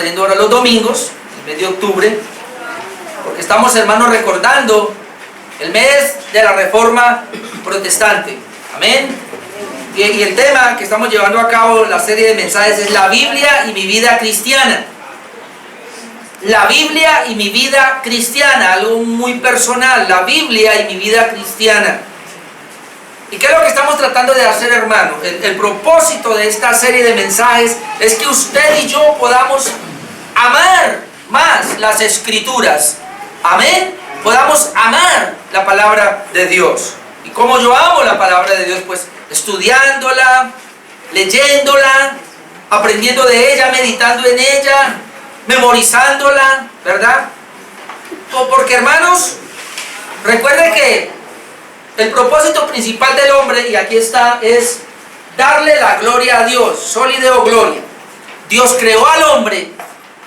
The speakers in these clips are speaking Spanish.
trayendo ahora los domingos, el mes de octubre, porque estamos, hermanos, recordando el mes de la Reforma Protestante. Amén. Y el tema que estamos llevando a cabo, la serie de mensajes, es la Biblia y mi vida cristiana. La Biblia y mi vida cristiana, algo muy personal, la Biblia y mi vida cristiana. ¿Y qué es lo que estamos tratando de hacer, hermano? El propósito de esta serie de mensajes es que usted y yo podamos amar más las Escrituras. Amén. Podamos amar la palabra de Dios. ¿Y cómo yo amo la palabra de Dios? Pues estudiándola, leyéndola, aprendiendo de ella, meditando en ella, memorizándola, ¿verdad? Porque, hermanos, recuerde que el propósito principal del hombre, y aquí está, es darle la gloria a Dios. Soli Deo gloria. Dios creó al hombre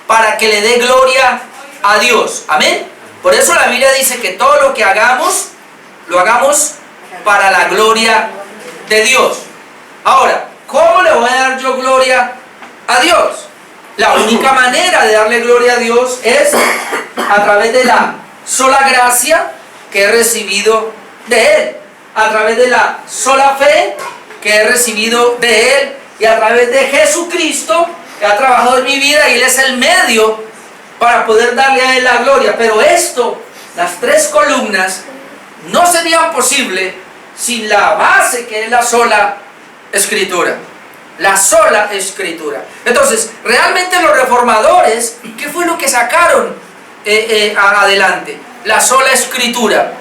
para que le dé gloria a Dios. Amén. Por eso la Biblia dice que todo lo que hagamos, lo hagamos para la gloria de Dios. Ahora, ¿cómo le voy a dar yo gloria a Dios? La única manera de darle gloria a Dios es a través de la sola gracia que he recibido de Él, a través de la sola fe que he recibido de Él, y a través de Jesucristo, que ha trabajado en mi vida, y Él es el medio para poder darle a Él la gloria. Pero esto, las tres columnas, no serían posible sin la base que es la sola Escritura. La sola Escritura. Entonces, realmente los reformadores, ¿qué fue lo que sacaron adelante? La sola Escritura.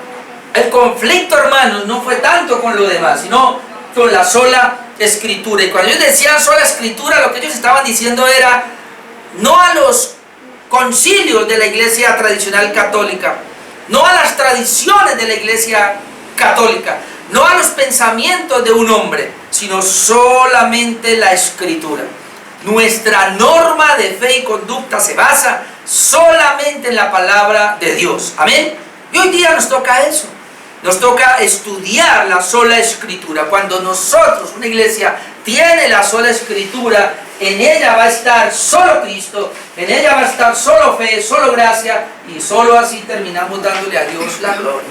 El conflicto, hermanos, no fue tanto con lo demás, sino con la sola Escritura. Y cuando ellos decían sola Escritura, lo que ellos estaban diciendo era no a los concilios de la iglesia tradicional católica, no a las tradiciones de la iglesia católica, no a los pensamientos de un hombre, sino solamente la Escritura. Nuestra norma de fe y conducta se basa solamente en la palabra de Dios. Amén. Y hoy día nos toca eso. Nos toca estudiar la sola Escritura. Cuando nosotros, una iglesia, tiene la sola Escritura, en ella va a estar solo Cristo, en ella va a estar solo fe, solo gracia, y solo así terminamos dándole a Dios la gloria.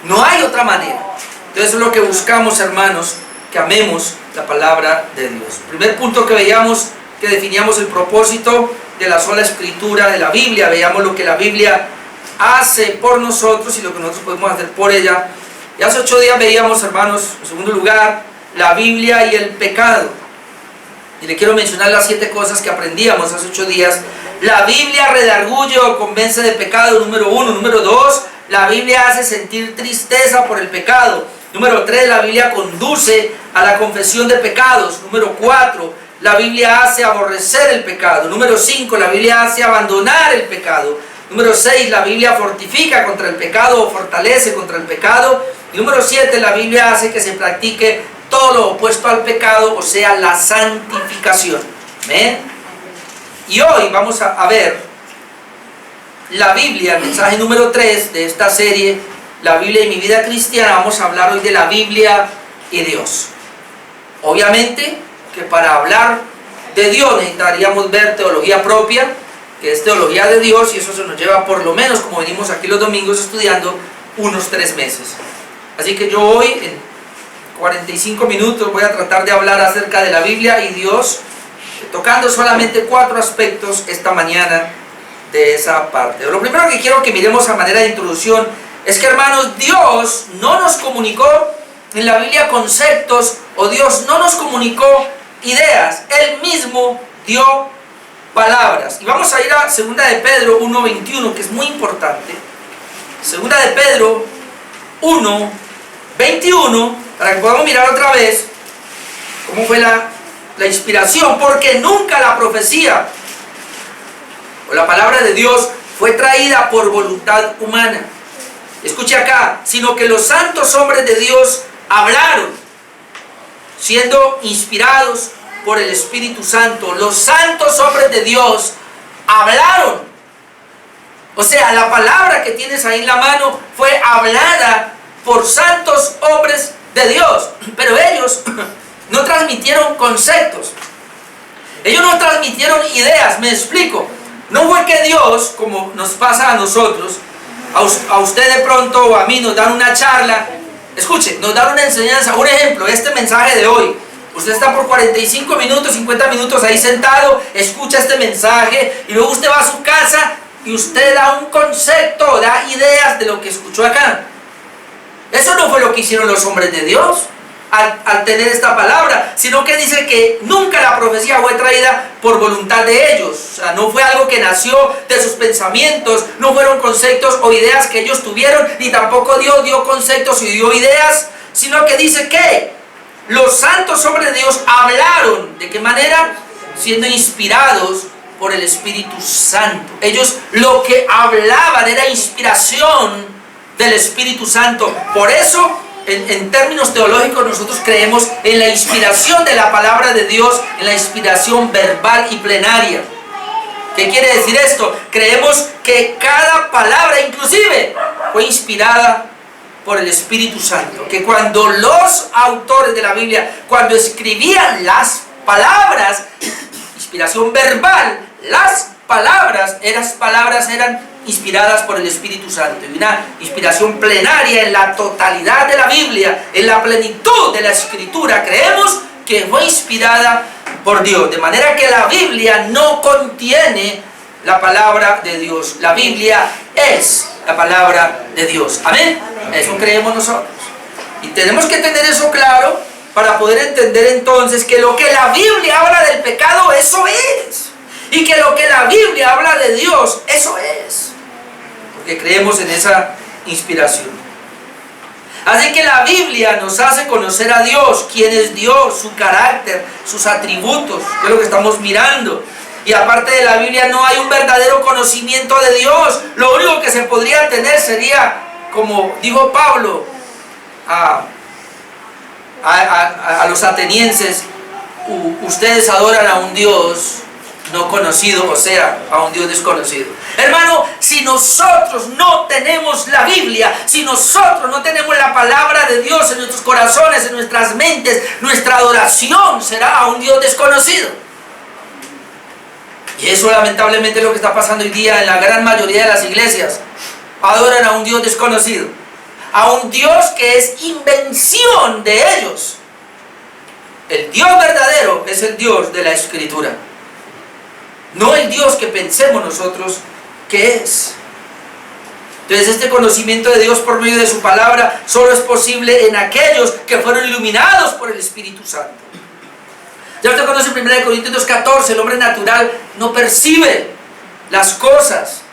No hay otra manera. Entonces es lo que buscamos, hermanos, que amemos la palabra de Dios. Primer punto que veíamos, que definíamos el propósito de la sola Escritura, de la Biblia. Veíamos lo que la Biblia hace por nosotros y lo que nosotros podemos hacer por ella. Y hace 8 días veíamos, hermanos, en segundo lugar, la Biblia y el pecado. Y le quiero mencionar las 7 cosas que aprendíamos hace 8 días. La Biblia redarguye o convence de pecado, número 1. Número 2, la Biblia hace sentir tristeza por el pecado. Número 3, la Biblia conduce a la confesión de pecados. Número 4, la Biblia hace aborrecer el pecado. Número 5, la Biblia hace abandonar el pecado. Número 6, la Biblia fortifica contra el pecado o fortalece contra el pecado. Y número 7, la Biblia hace que se practique todo lo opuesto al pecado, o sea, la santificación. ¿Ven? Y hoy vamos a ver la Biblia, el mensaje número 3 de esta serie, la Biblia y mi vida cristiana. Vamos a hablar hoy de la Biblia y Dios. Obviamente que para hablar de Dios necesitaríamos ver teología propia, que es teología de Dios, y eso se nos lleva por lo menos, como venimos aquí los domingos estudiando, unos 3 meses. Así que yo hoy, en 45 minutos, voy a tratar de hablar acerca de la Biblia y Dios, tocando solamente 4 aspectos esta mañana de esa parte. Lo primero que quiero que miremos a manera de introducción es que, hermanos, Dios no nos comunicó en la Biblia conceptos, o Dios no nos comunicó ideas. Él mismo dio palabras. Y vamos a ir a 2 de Pedro 1:21, que es muy importante. 2 de Pedro 1:21, para que podamos mirar otra vez cómo fue la inspiración, porque nunca la profecía o la palabra de Dios fue traída por voluntad humana. Escuche acá, sino que los santos hombres de Dios hablaron, siendo inspirados por el Espíritu Santo. Los santos hombres de Dios hablaron. O sea, la palabra que tienes ahí en la mano fue hablada por santos hombres de Dios. Pero ellos no transmitieron conceptos. Ellos no transmitieron ideas. Me explico. No fue que Dios, como nos pasa a nosotros, a usted de pronto o a mí nos dan una charla, escuche, nos dan una enseñanza, un ejemplo, este mensaje de hoy. Usted está por 45 minutos, 50 minutos ahí sentado, escucha este mensaje y luego usted va a su casa y usted da un concepto, da ideas de lo que escuchó acá. Eso no fue lo que hicieron los hombres de Dios al tener esta palabra, sino que dice que nunca la profecía fue traída por voluntad de ellos. O sea, no fue algo que nació de sus pensamientos, no fueron conceptos o ideas que ellos tuvieron, ni tampoco Dios dio conceptos y dio ideas, sino que dice que los santos hombres de Dios hablaron. ¿De qué manera? Siendo inspirados por el Espíritu Santo. Ellos lo que hablaban era inspiración del Espíritu Santo. Por eso, en términos teológicos, nosotros creemos en la inspiración de la palabra de Dios, en la inspiración verbal y plenaria. ¿Qué quiere decir esto? Creemos que cada palabra, inclusive, fue inspirada por el Espíritu Santo. Que cuando los autores de la Biblia, cuando escribían las palabras, inspiración verbal, las palabras eran inspiradas por el Espíritu Santo. Y una inspiración plenaria en la totalidad de la Biblia, en la plenitud de la Escritura, creemos que fue inspirada por Dios. De manera que la Biblia no contiene la palabra de Dios. La Biblia es la palabra de Dios. Amén. Eso creemos nosotros. Y tenemos que tener eso claro para poder entender entonces que lo que la Biblia habla del pecado, eso es. Y que lo que la Biblia habla de Dios, eso es. Porque creemos en esa inspiración. Así que la Biblia nos hace conocer a Dios, quién es Dios, su carácter, sus atributos, que es lo que estamos mirando. Y aparte de la Biblia no hay un verdadero conocimiento de Dios. Lo único que se podría tener sería, como dijo Pablo a los atenienses, ustedes adoran a un Dios no conocido, o sea, a un Dios desconocido. Hermano, si nosotros no tenemos la Biblia, si nosotros no tenemos la palabra de Dios en nuestros corazones, en nuestras mentes, nuestra adoración será a un Dios desconocido. Y eso lamentablemente es lo que está pasando hoy día en la gran mayoría de las iglesias. Adoran a un Dios desconocido, a un Dios que es invención de ellos. El Dios verdadero es el Dios de la Escritura, no el Dios que pensemos nosotros que es. Entonces este conocimiento de Dios por medio de su palabra solo es posible en aquellos que fueron iluminados por el Espíritu Santo. Ya usted conoce en 1 Corintios 2:14, el hombre natural no percibe las cosas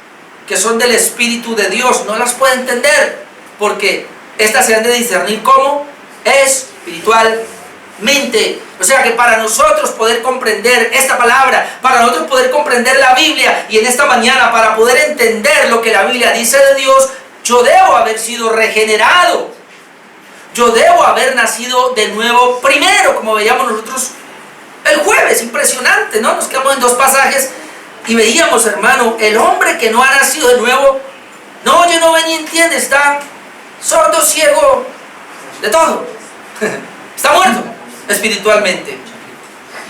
que son del Espíritu de Dios, no las puede entender, porque estas se han de discernir como espiritualmente. O sea que para nosotros poder comprender esta palabra, para nosotros poder comprender la Biblia, y en esta mañana para poder entender lo que la Biblia dice de Dios, yo debo haber sido regenerado, yo debo haber nacido de nuevo primero, como veíamos nosotros el jueves. Impresionante, ¿no? Nos quedamos en dos pasajes y veíamos, hermano, el hombre que no ha nacido de nuevo, no oye, no ve ni entiende, está sordo, ciego, de todo. Está muerto espiritualmente.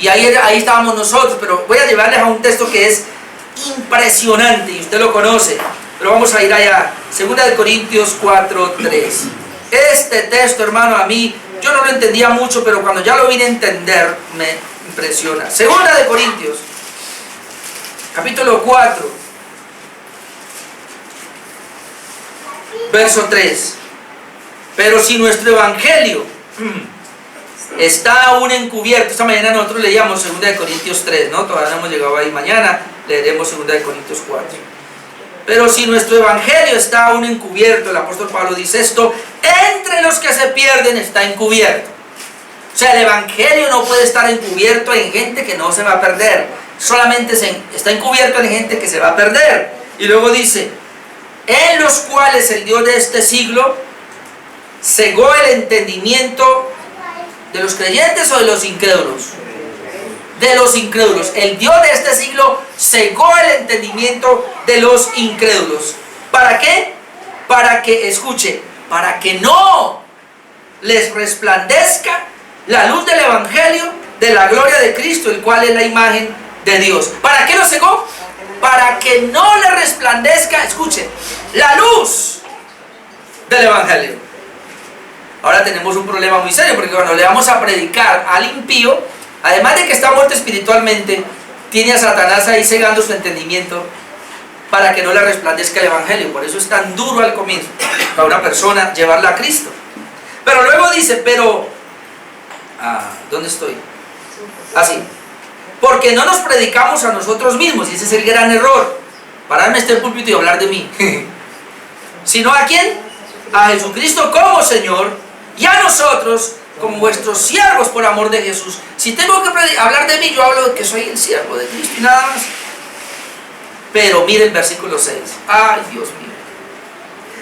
Y ahí estábamos nosotros, pero voy a llevarles a un texto que es impresionante y usted lo conoce, pero vamos a ir allá. 2 Corintios 4:3. Este texto, hermano, a mí, yo no lo entendía mucho, pero cuando ya lo vine a entender, me impresiona. 2 Corintios, capítulo 4, verso 3. Pero si nuestro evangelio está aún encubierto, esta mañana nosotros leíamos 2 Corintios 3, ¿no? Todavía no hemos llegado ahí, mañana leeremos 2 Corintios 4. Pero si nuestro evangelio está aún encubierto, el apóstol Pablo dice esto, entre los que se pierden está encubierto. O sea, el evangelio no puede estar encubierto en gente que no se va a perder, solamente está encubierto en gente que se va a perder. Y luego dice, en los cuales el Dios de este siglo cegó el entendimiento de los creyentes o de los incrédulos. De los incrédulos. El Dios de este siglo cegó el entendimiento de los incrédulos. ¿Para qué? Para que, escuche, para que no les resplandezca la luz del evangelio de la gloria de Cristo, el cual es la imagen de Dios. ¿Para qué lo cegó? para que no le resplandezca, escuche, la luz del Evangelio. Ahora tenemos un problema muy serio, porque cuando le vamos a predicar al impío, además de que está muerto espiritualmente, tiene a Satanás ahí cegando su entendimiento para que no le resplandezca el Evangelio. Por eso es tan duro al comienzo para una persona llevarla a Cristo. Pero luego dice, ¿dónde estoy? Así. Porque no nos predicamos a nosotros mismos, y ese es el gran error, pararme este púlpito y hablar de mí. Sino ¿a quién? A Jesucristo como Señor, y a nosotros como vuestros siervos por amor de Jesús. Si tengo que hablar de mí, yo hablo de que soy el siervo de Cristo y nada más. Pero mire el versículo 6. Ay, Dios mío.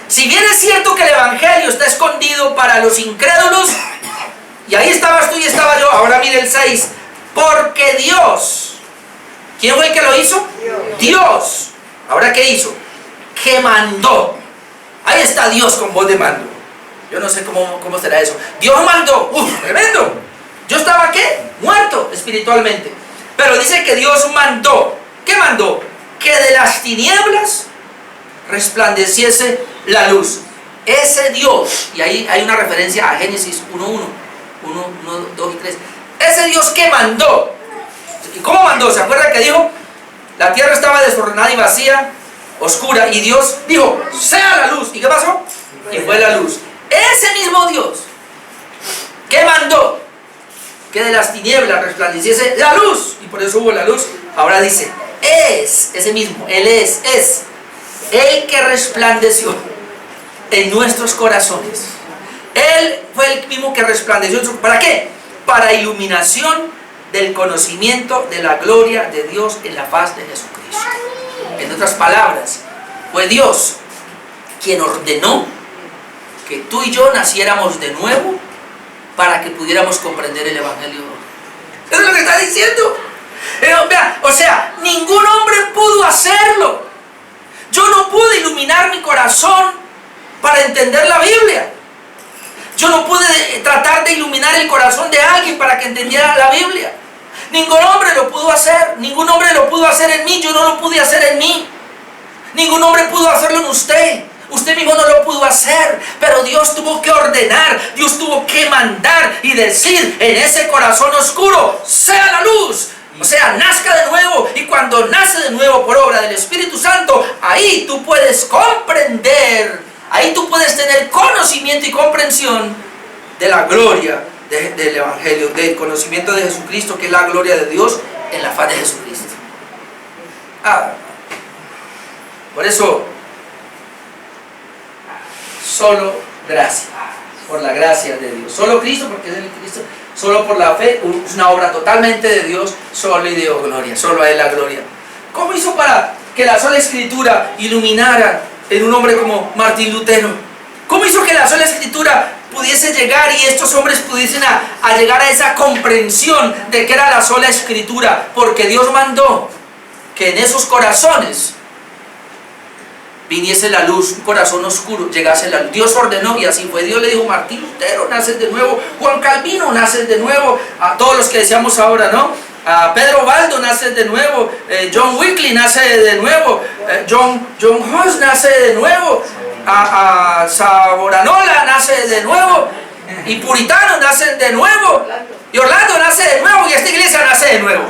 Si bien es cierto que el Evangelio está escondido para los incrédulos, y ahí estabas tú y estaba yo, ahora mire el 6. Porque Dios, ¿quién fue el que lo hizo? Dios. ¿Ahora qué hizo? Que mandó. Ahí está Dios con voz de mando. Yo no sé cómo será eso. Dios mandó. Tremendo. Yo estaba, ¿qué? Muerto espiritualmente. Pero dice que Dios mandó. ¿Qué mandó? Que de las tinieblas resplandeciese la luz. Ese Dios, y ahí hay una referencia a Génesis 1, 2 y 3. Ese Dios que mandó. ¿Y cómo mandó? ¿Se acuerdan que dijo? La tierra estaba desordenada y vacía, oscura, y Dios dijo, sea la luz. ¿Y qué pasó? Y fue la luz. Ese mismo Dios que mandó que de las tinieblas resplandeciese la luz, y por eso hubo la luz, ahora dice, es ese mismo, Él es el que resplandeció en nuestros corazones. Él fue el mismo que resplandeció. ¿Para qué? Para iluminación del conocimiento de la gloria de Dios en la faz de Jesucristo. En otras palabras, fue Dios quien ordenó que tú y yo naciéramos de nuevo para que pudiéramos comprender el Evangelio. Eso es lo que está diciendo. O sea, ningún hombre pudo hacerlo. Yo no pude iluminar mi corazón para entender la Biblia. Yo no pude tratar de iluminar el corazón de alguien para que entendiera la Biblia. Ningún hombre lo pudo hacer. Ningún hombre lo pudo hacer en mí. Yo no lo pude hacer en mí. Ningún hombre pudo hacerlo en usted. Usted mismo no lo pudo hacer. Pero Dios tuvo que ordenar. Dios tuvo que mandar y decir en ese corazón oscuro, sea la luz. O sea, nazca de nuevo. Y cuando nace de nuevo por obra del Espíritu Santo, ahí tú puedes comprender. Ahí tú puedes tener conocimiento y comprensión de la gloria del Evangelio, del conocimiento de Jesucristo, que es la gloria de Dios en la faz de Jesucristo. Por eso, solo gracia, por la gracia de Dios. Solo Cristo, porque es el Cristo. Solo por la fe, es una obra totalmente de Dios, solo y de gloria, solo a Él la gloria. ¿Cómo hizo para que la sola Escritura iluminara en un hombre como Martín Lutero? ¿Cómo hizo que la sola Escritura pudiese llegar y estos hombres pudiesen a llegar a esa comprensión de que era la sola Escritura? Porque Dios mandó que en esos corazones viniese la luz, un corazón oscuro, llegase la luz. Dios ordenó y así fue. Dios le dijo, Martín Lutero, naces de nuevo. Juan Calvino, naces de nuevo. A todos los que decíamos ahora, ¿no? A Pedro Baldo nace de nuevo, John Wycliffe nace de nuevo, John Hus nace de nuevo, a Savonarola nace de nuevo, y Puritano nace de nuevo, y Orlando nace de nuevo, y esta iglesia nace de nuevo.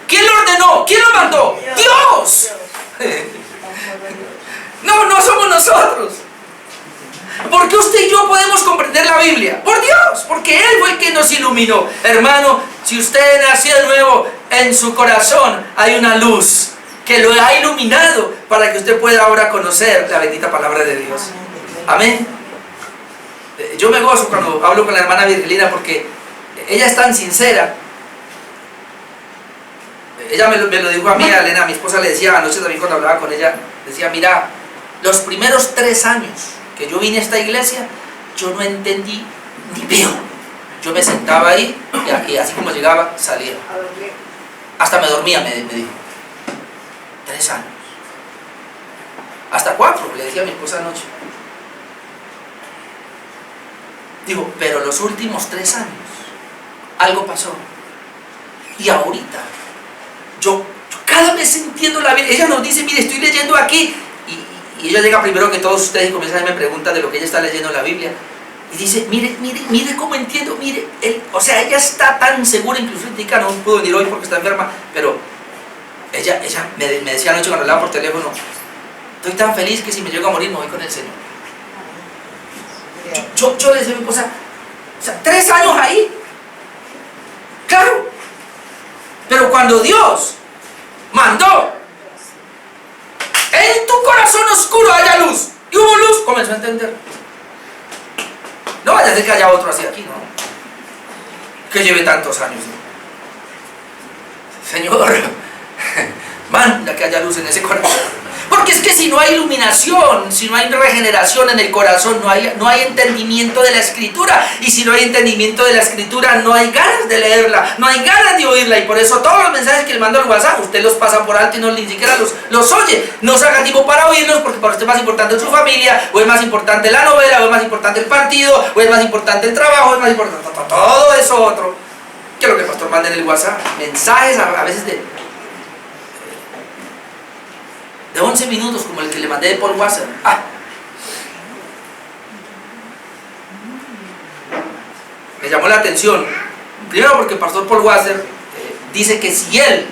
¿Quién lo ordenó? ¿Quién lo mandó? ¡Dios! No somos nosotros. ¿Por qué usted y yo podemos comprender la Biblia? Por Dios, porque Él fue el que nos iluminó. Hermano, si usted nació de nuevo, en su corazón hay una luz que lo ha iluminado para que usted pueda ahora conocer la bendita palabra de Dios. Amén. Yo me gozo cuando hablo con la hermana Virgilina porque ella es tan sincera. Ella me lo dijo a mí, a Elena, a mi esposa, le decía anoche también cuando hablaba con ella, decía, mira, los primeros 3 años que yo vine a esta iglesia, yo no entendí ni pío. Yo me sentaba ahí y así como llegaba, salía. Hasta me dormía, me dijo. 3 años. Hasta 4, le decía a mi esposa anoche. Digo, pero los últimos 3 años, algo pasó. Y ahorita, yo cada vez entiendo la Biblia. Ella nos dice, mire, estoy leyendo aquí, y ella llega primero que todos ustedes y comienza a hacerme preguntas de lo que ella está leyendo en la Biblia. Y dice, mire cómo entiendo, mire, o sea, ella está tan segura, incluso indica, no pudo venir hoy porque está enferma, pero ella me decía anoche cuando hablaba por teléfono, estoy tan feliz que si me llego a morir me voy con el Señor. Yo le decía a mi esposa, o sea, 3 años ahí, claro, pero cuando Dios mandó en tu corazón oscuro haya luz, y hubo luz, comenzó a entender. No vaya a ser que haya otro así aquí, ¿no? Que lleve tantos años, ¿no? Señor, manda que haya luz en ese corazón. Porque es que si no hay iluminación, si no hay regeneración en el corazón, no hay entendimiento de la Escritura. Y si no hay entendimiento de la Escritura, no hay ganas de leerla, no hay ganas de oírla. Y por eso todos los mensajes que le mando al WhatsApp, usted los pasa por alto y no ni siquiera los oye. No saca tiempo para oírlos porque para usted es más importante su familia, o es más importante la novela, o es más importante el partido, o es más importante el trabajo, o es más importante todo eso otro. Que lo que el pastor manda en el WhatsApp, mensajes a veces de 11 minutos como el que le mandé por WhatsApp. Me llamó la atención, primero porque el pastor Paul Wasser dice que si él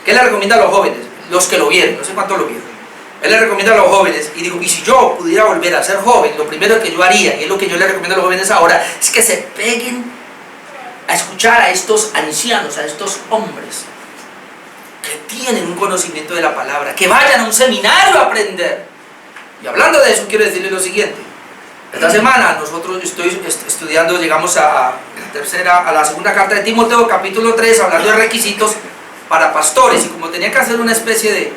le recomienda a los jóvenes, los que lo vieron, no sé cuántos lo vieron, él le recomienda a los jóvenes, y digo, y si yo pudiera volver a ser joven, lo primero que yo haría, y es lo que yo le recomiendo a los jóvenes ahora, es que se peguen a escuchar a estos ancianos, a estos hombres que tienen un conocimiento de la palabra, que vayan a un seminario a aprender. Y hablando de eso, quiero decirles lo siguiente. Esta semana nosotros estoy estudiando, llegamos a la segunda carta de Timoteo, capítulo 3, hablando de requisitos para pastores, y como tenía que hacer una especie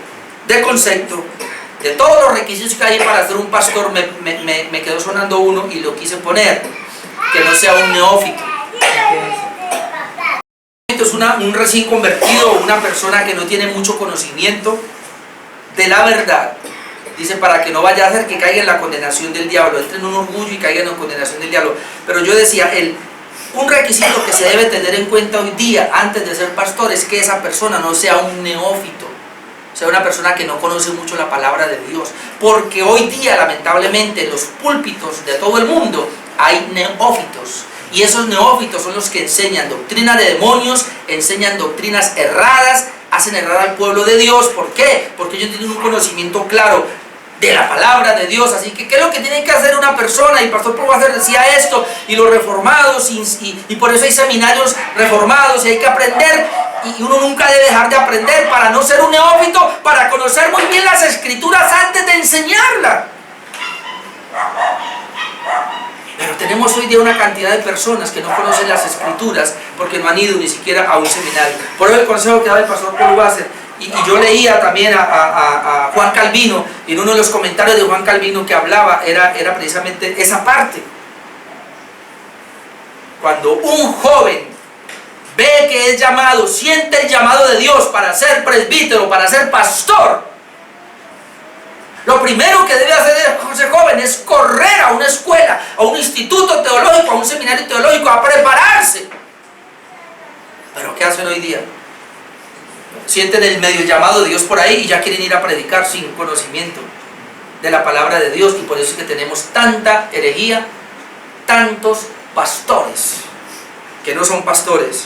de concepto de todos los requisitos que hay para ser un pastor, me quedó sonando uno y lo quise poner, que no sea un neófito. Es un recién convertido, una persona que no tiene mucho conocimiento de la verdad. Dice, para que no vaya a hacer que caiga en la condenación del diablo, entre en un orgullo y caiga en la condenación del diablo. Pero yo decía, un requisito que se debe tener en cuenta hoy día antes de ser pastor es que esa persona no sea un neófito, sea una persona que no conoce mucho la palabra de Dios. Porque hoy día, lamentablemente, en los púlpitos de todo el mundo hay neófitos. Y esos neófitos son los que enseñan doctrina de demonios, enseñan doctrinas erradas, hacen errar al pueblo de Dios. ¿Por qué? Porque ellos tienen un conocimiento claro de la palabra de Dios. Así que, ¿qué es lo que tiene que hacer una persona? Y el pastor Paul Wasser decía esto, y los reformados, y por eso hay seminarios reformados, y hay que aprender, y uno nunca debe dejar de aprender para no ser un neófito, para conocer muy bien las Escrituras antes de enseñarlas. Pero tenemos hoy día una cantidad de personas que no conocen las Escrituras porque no han ido ni siquiera a un seminario. Por eso el consejo que da el pastor Paul Wasser, y yo leía también a Juan Calvino, y en uno de los comentarios de Juan Calvino que hablaba era precisamente esa parte. Cuando un joven ve que es llamado, siente el llamado de Dios para ser presbítero, para ser pastor, lo primero que debe hacer ese joven es correr a una escuela, a un instituto teológico, a un seminario teológico, a prepararse. Pero ¿qué hacen hoy día? Sienten el medio llamado de Dios por ahí y ya quieren ir a predicar sin conocimiento de la palabra de Dios. Y por eso es que tenemos tanta herejía, tantos pastores que no son pastores,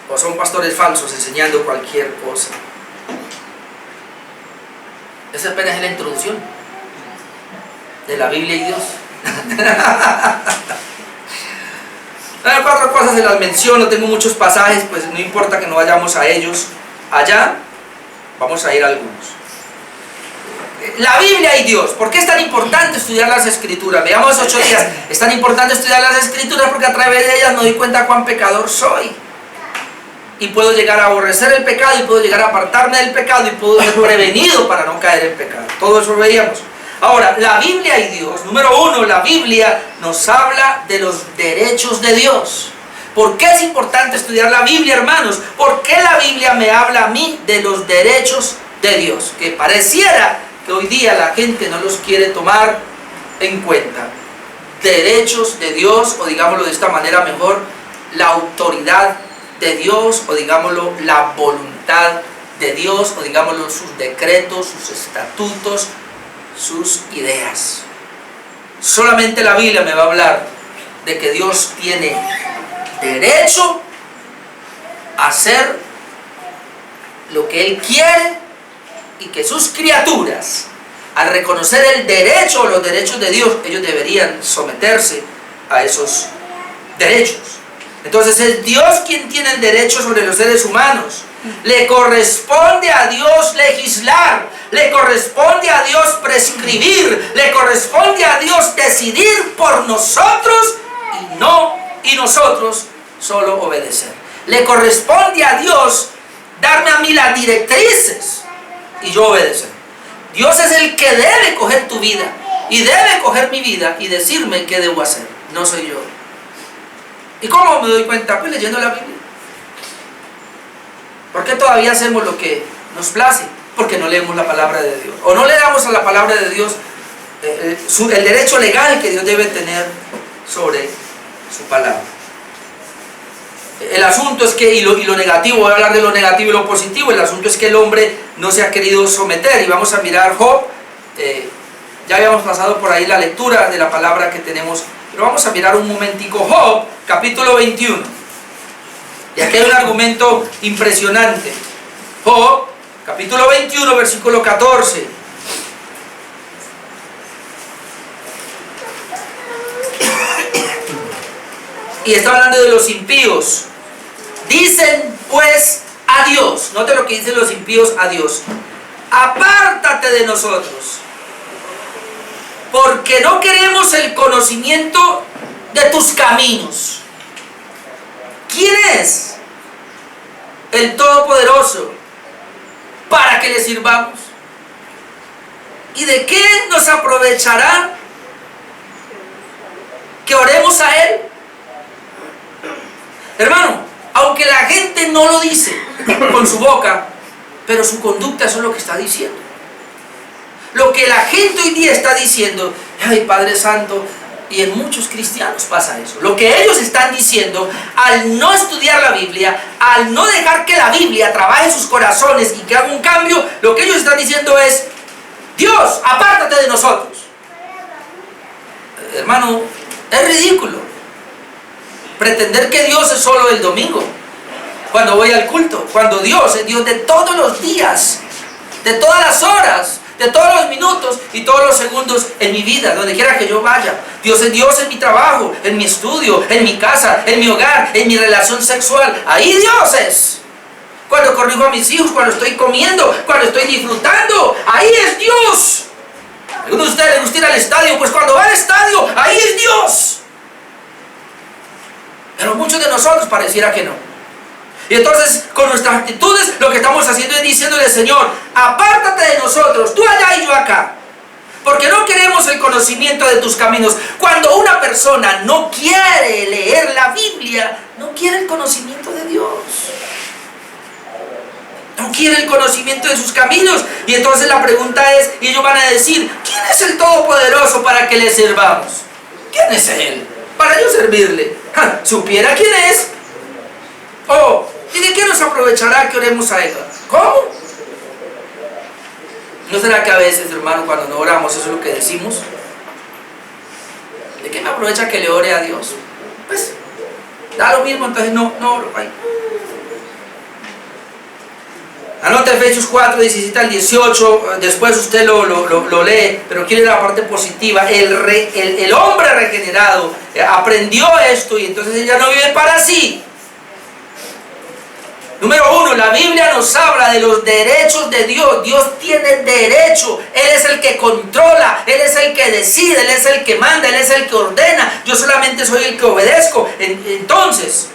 o son pastores falsos enseñando cualquier cosa. Esa apenas es la introducción de la Biblia y Dios. Hay 4 cosas, se las menciono, tengo muchos pasajes, pues no importa que no vayamos a ellos. Allá vamos a ir a algunos. La Biblia y Dios. ¿Por qué es tan importante estudiar las Escrituras? Veamos 8 días. Es tan importante estudiar las Escrituras porque a través de ellas me doy cuenta cuán pecador soy. Y puedo llegar a aborrecer el pecado, y puedo llegar a apartarme del pecado, y puedo ser prevenido para no caer en pecado. Todo eso lo veíamos. Ahora, la Biblia y Dios. Número 1, la Biblia nos habla de los derechos de Dios. ¿Por qué es importante estudiar la Biblia, hermanos? ¿Por qué la Biblia me habla a mí de los derechos de Dios? Que pareciera que hoy día la gente no los quiere tomar en cuenta. Derechos de Dios, o digámoslo de esta manera mejor, la autoridad de Dios, o digámoslo, la voluntad de Dios, o digámoslo, sus decretos, sus estatutos, sus ideas. Solamente la Biblia me va a hablar de que Dios tiene derecho a hacer lo que Él quiere, y que sus criaturas, al reconocer el derecho o los derechos de Dios, ellos deberían someterse a esos derechos. Entonces es Dios quien tiene el derecho sobre los seres humanos. Le corresponde a Dios legislar, le corresponde a Dios prescribir, le corresponde a Dios decidir por nosotros, y nosotros solo obedecer. Le corresponde a Dios darme a mí las directrices y yo obedecer. Dios es el que debe coger tu vida y debe coger mi vida y decirme qué debo hacer, no soy yo. ¿Y cómo me doy cuenta? Pues leyendo la Biblia. ¿Por qué todavía hacemos lo que nos place? Porque no leemos la palabra de Dios, o no le damos a la palabra de Dios el derecho legal que Dios debe tener sobre su palabra. El asunto es que, y lo negativo, voy a hablar de lo negativo y lo positivo, el asunto es que el hombre no se ha querido someter. Y vamos a mirar Job. Ya habíamos pasado por ahí la lectura de la palabra que tenemos, pero vamos a mirar un momentico Job, capítulo 21. Y aquí hay un argumento impresionante. Job, capítulo 21, versículo 14. Y está hablando de los impíos. Dicen pues a Dios, note lo que dicen los impíos a Dios: apártate de nosotros, porque no queremos el conocimiento de tus caminos. ¿Quién es el Todopoderoso para que le sirvamos? ¿Y de qué nos aprovechará que oremos a Él? Hermano, aunque la gente no lo dice con su boca, pero su conducta, eso es lo que está diciendo. Lo que la gente hoy día está diciendo: ay, Padre Santo. Y en muchos cristianos pasa eso. Lo que ellos están diciendo, al no estudiar la Biblia, al no dejar que la Biblia trabaje en sus corazones y que haga un cambio, lo que ellos están diciendo es: Dios, apártate de nosotros. Hermano, es ridículo pretender que Dios es solo el domingo, cuando voy al culto, cuando Dios es Dios de todos los días, de todas las horas, de todos los minutos y todos los segundos en mi vida, donde quiera que yo vaya. Dios es Dios en mi trabajo, en mi estudio, en mi casa, en mi hogar, en mi relación sexual. Ahí Dios es. Cuando corrijo a mis hijos, cuando estoy comiendo, cuando estoy disfrutando, ahí es Dios. A algunos de ustedes les gusta ir al estadio, pues cuando va al estadio, ahí es Dios. Pero muchos de nosotros pareciera que no. Y entonces, con nuestras actitudes, lo que estamos haciendo es diciéndole: Señor, apártate de nosotros, tú allá y yo acá, porque no queremos el conocimiento de tus caminos. Cuando una persona no quiere leer la Biblia, no quiere el conocimiento de Dios, no quiere el conocimiento de sus caminos. Y entonces la pregunta es, y ellos van a decir: ¿quién es el Todopoderoso para que le sirvamos? ¿Quién es Él para yo servirle? ¿Supiera quién es? Oh, ¿y de qué nos aprovechará que oremos a Él? ¿Cómo? ¿No será que a veces, hermano, cuando no oramos, eso es lo que decimos? ¿De qué me aprovecha que le ore a Dios? Pues, da lo mismo, entonces no oro. Anote Efesios 4, 17 al 18, después usted lo lee, pero quiero ir a la parte positiva. El hombre regenerado aprendió esto, y entonces él ya no vive para sí. Número 1, la Biblia nos habla de los derechos de Dios. Dios tiene derecho. Él es el que controla, Él es el que decide, Él es el que manda, Él es el que ordena. Yo solamente soy el que obedezco. Entonces,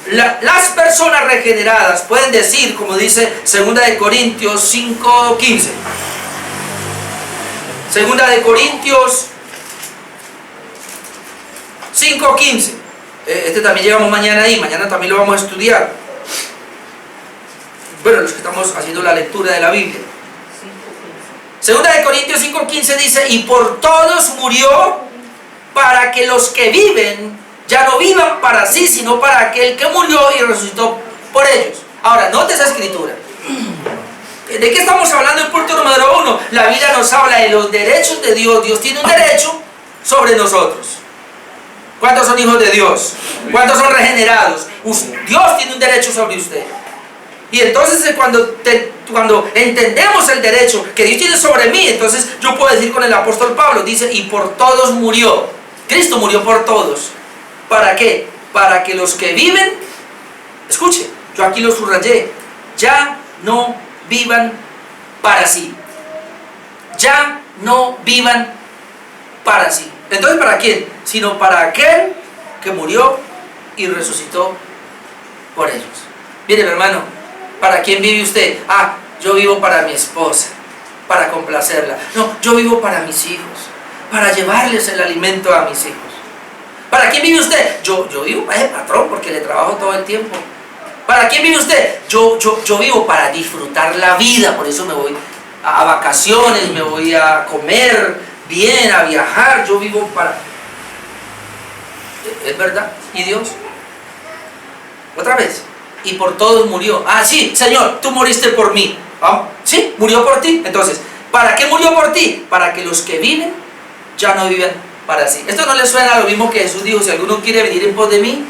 las personas regeneradas pueden decir, como dice 2 Corintios 5:15. 2 Corintios 5:15. Este también llegamos mañana ahí, mañana también lo vamos a estudiar. Bueno, los que estamos haciendo la lectura de la Biblia. 2 Corintios 5:15 dice: y por todos murió, para que los que viven ya no vivan para sí, sino para aquel que murió y resucitó por ellos. Ahora, note esa escritura. ¿De qué estamos hablando en punto número 1? La Biblia nos habla de los derechos de Dios. Dios tiene un derecho sobre nosotros. ¿Cuántos son hijos de Dios? ¿Cuántos son regenerados? Dios tiene un derecho sobre usted. Y entonces cuando entendemos el derecho que Dios tiene sobre mí, entonces yo puedo decir con el apóstol Pablo, dice, y por todos murió. Cristo murió por todos. ¿Para qué? Para que los que viven, escuche, yo aquí lo subrayé, ya no vivan para sí. Ya no vivan para sí. Entonces, ¿para quién? Sino para aquel que murió y resucitó por ellos. Miren, hermano, ¿para quién vive usted? Ah, yo vivo para mi esposa, para complacerla. No, yo vivo para mis hijos, para llevarles el alimento a mis hijos. ¿Para quién vive usted? Yo vivo para el patrón porque le trabajo todo el tiempo. ¿Para quién vive usted? Yo vivo para disfrutar la vida, por eso me voy a vacaciones, me voy a comer bien, a viajar, yo vivo para... ¿Es verdad? ¿Y Dios? Otra vez. Y por todos murió. Ah, sí, Señor, tú moriste por mí. ¿Ah? Sí, murió por ti. Entonces, ¿para qué murió por ti? Para que los que viven ya no vivan para sí. Esto no le suena a lo mismo que Jesús dijo: si alguno quiere venir en pos de mí,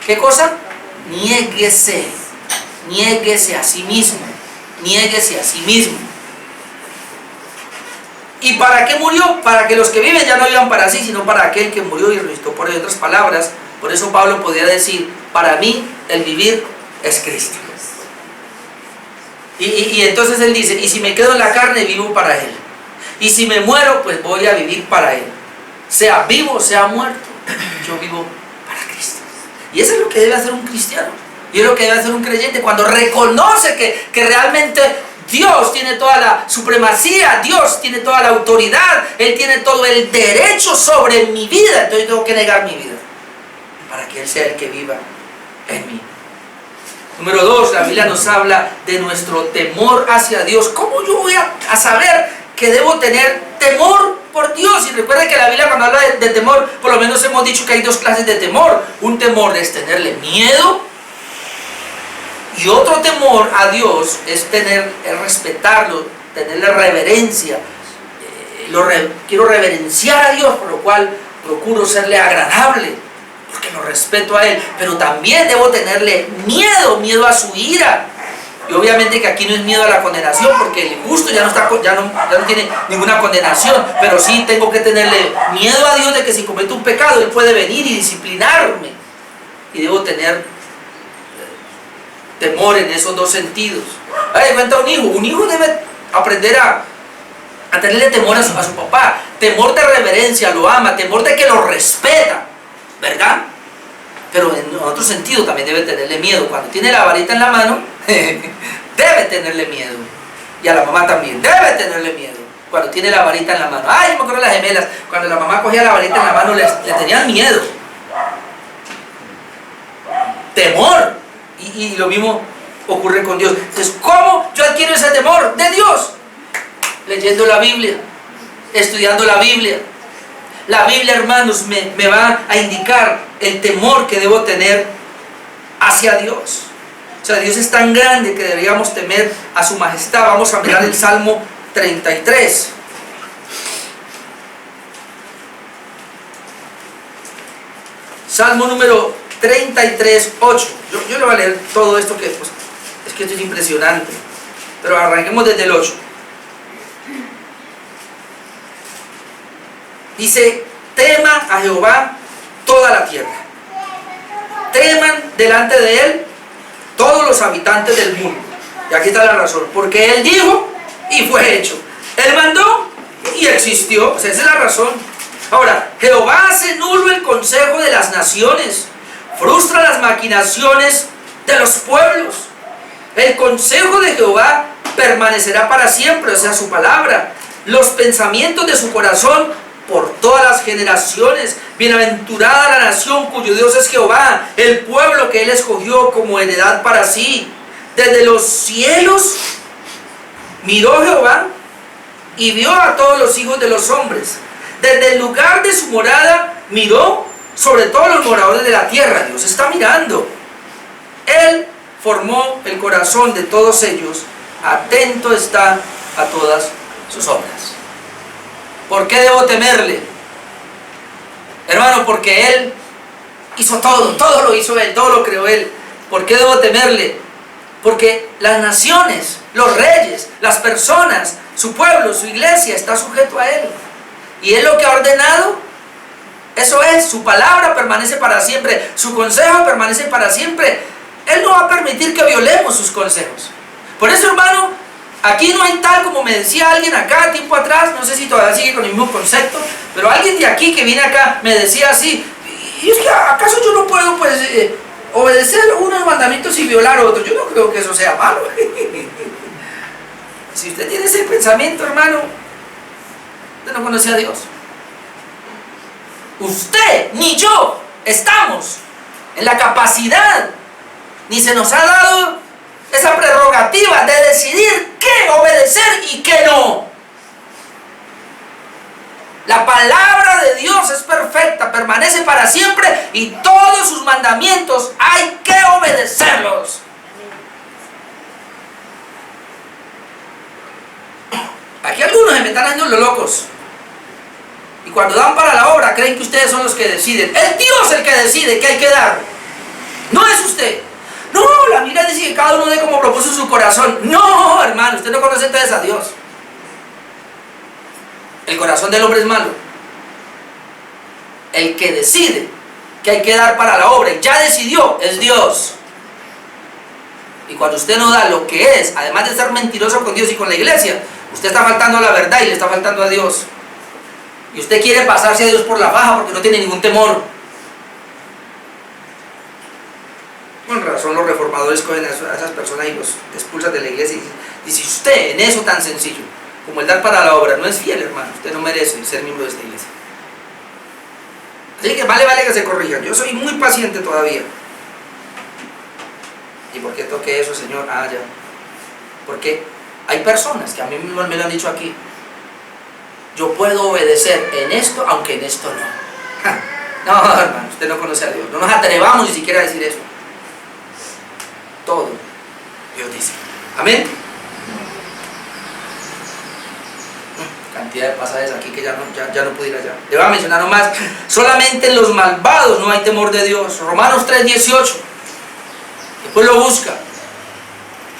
¿qué cosa? Niéguese. Niéguese a sí mismo. Niéguese a sí mismo. ¿Y para qué murió? Para que los que viven ya no vivan para sí, sino para aquel que murió y resucitó por él. En otras palabras, por eso Pablo podía decir: para mí el vivir es Cristo. Y entonces él dice: y si me quedo en la carne, vivo para él. Y si me muero, pues voy a vivir para él. Sea vivo, sea muerto, yo vivo para Cristo. Y eso es lo que debe hacer un cristiano. Y es lo que debe hacer un creyente cuando reconoce que realmente Dios tiene toda la supremacía, Dios tiene toda la autoridad, Él tiene todo el derecho sobre mi vida. Entonces tengo que negar mi vida para que Él sea el que viva en mí. Número 2, la Biblia nos habla de nuestro temor hacia Dios. ¿Cómo yo voy a saber que debo tener temor por Dios? Y recuerden que la Biblia, cuando habla de temor, por lo menos hemos dicho que hay dos clases de temor. Un temor es tenerle miedo, y otro temor a Dios es respetarlo, tenerle reverencia. Quiero reverenciar a Dios, por lo cual procuro serle agradable, porque lo respeto a Él. Pero también debo tenerle miedo a su ira. Y obviamente que aquí no es miedo a la condenación, porque el injusto ya no tiene ninguna condenación. Pero sí tengo que tenerle miedo a Dios de que si cometo un pecado, Él puede venir y disciplinarme. Y debo tener temor en esos dos sentidos. Ay, cuenta un hijo debe aprender a tenerle temor a su papá, temor de reverencia, lo ama, temor de que lo respeta, ¿verdad? Pero en otro sentido también debe tenerle miedo. Cuando tiene la varita en la mano, debe tenerle miedo. Y a la mamá también, debe tenerle miedo cuando tiene la varita en la mano. Ay, me acuerdo de las gemelas, cuando la mamá cogía la varita en la mano, le tenían miedo. Temor. Y lo mismo ocurre con Dios. Entonces, ¿cómo yo adquiero ese temor? De Dios. Leyendo la Biblia, estudiando la Biblia. La Biblia, hermanos, me va a indicar el temor que debo tener hacia Dios. O sea, Dios es tan grande que deberíamos temer a su majestad. Vamos a mirar el Salmo 33. Salmo número 33, 8. Yo le voy a leer todo esto que pues, es que esto es impresionante. Pero arranquemos desde el 8. Dice: tema a Jehová toda la tierra. Teman delante de Él todos los habitantes del mundo. Y aquí está la razón. Porque Él dijo y fue hecho. Él mandó y existió. O sea, esa es la razón. Ahora, Jehová hace nulo el consejo de las naciones. Frustra las maquinaciones de los pueblos. El consejo de Jehová permanecerá para siempre, o sea, su palabra. Los pensamientos de su corazón por todas las generaciones. Bienaventurada la nación cuyo Dios es Jehová, el pueblo que Él escogió como heredad para sí. Desde los cielos miró Jehová y vio a todos los hijos de los hombres. Desde el lugar de su morada miró sobre todos los moradores de la tierra. Dios está mirando. Él formó el corazón de todos ellos atento está a todas sus obras. ¿Por qué debo temerle? Hermano, porque Él hizo todo, todo lo hizo Él, todo lo creó Él. ¿Por qué debo temerle? Porque las naciones, los reyes, las personas, su pueblo, su iglesia está sujeto a Él. Y Él lo que ha ordenado, eso es, su palabra permanece para siempre, su consejo permanece para siempre. Él no va a permitir que violemos sus consejos. Por eso, hermano, aquí no hay tal como me decía alguien acá tiempo atrás, no sé si todavía sigue con el mismo concepto, pero alguien de aquí que viene acá me decía así, y es que ¿acaso yo no puedo pues obedecer unos mandamientos y violar otros? Yo no creo que eso sea malo. Si usted tiene ese pensamiento, hermano, usted no conoce a Dios. Usted ni yo estamos en la capacidad, ni se nos ha dado esa prerrogativa de decidir qué obedecer y qué no. La palabra de Dios es perfecta, permanece para siempre y todos sus mandamientos hay que obedecerlos. Aquí algunos se me están haciendo los locos y cuando dan para la obra creen que ustedes son los que deciden. Es Dios el que decide qué hay que dar, no es usted. No, la Biblia dice que cada uno dé como propuso su corazón. No, hermano, usted no conoce entonces a Dios. El corazón del hombre es malo. El que decide que hay que dar para la obra y ya decidió es Dios. Y cuando usted no da lo que es, además de ser mentiroso con Dios y con la iglesia, usted está faltando a la verdad y le está faltando a Dios. Y usted quiere pasarse a Dios por la faja porque no tiene ningún temor. Con razón los reformadores cogen a esas personas y los expulsan de la iglesia y dicen, si usted en eso tan sencillo como el dar para la obra no es fiel, hermano, usted no merece ser miembro de esta iglesia. Así que vale que se corrijan. Yo soy muy paciente todavía. ¿Y por qué toqué eso, Señor? Ah, ya. Porque hay personas que a mí mismo me lo han dicho aquí. Yo puedo obedecer en esto, aunque en esto no. No, hermano, usted no conoce a Dios. No nos atrevamos ni siquiera a decir eso. Todo Dios dice. Amén. Cantidad de pasajes aquí que ya no puedo ir allá. Le voy a mencionar nomás. Solamente en los malvados no hay temor de Dios. Romanos 3:18. Después lo busca.